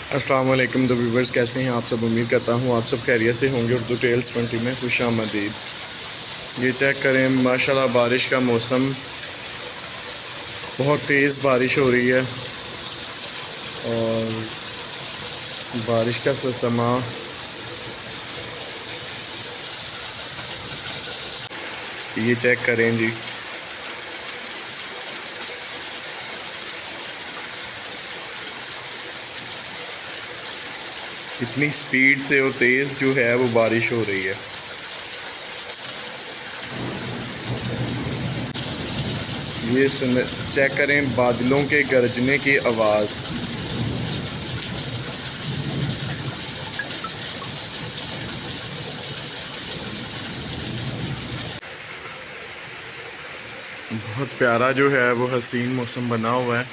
अस्सलाम वालेकुम the viewers, कैसे हैं आप सब। उम्मीद करता हूँ आप सब खैरियत से होंगे। उर्दू टेल्स 20 में खुश आमदीद। ये चेक करें, माशाल्लाह बारिश का मौसम, बहुत तेज़ बारिश हो रही है और बारिश का समा ये चेक करें जी। इतनी स्पीड से और तेज़ जो है वो बारिश हो रही है। ये चेक करें बादलों के गरजने की आवाज़। बहुत प्यारा जो है वो हसीन मौसम बना हुआ है।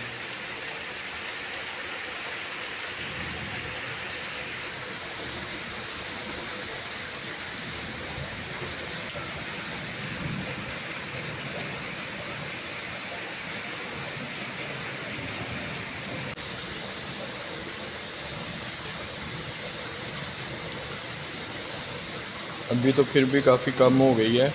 अभी तो फिर भी काफ़ी कम हो गई है।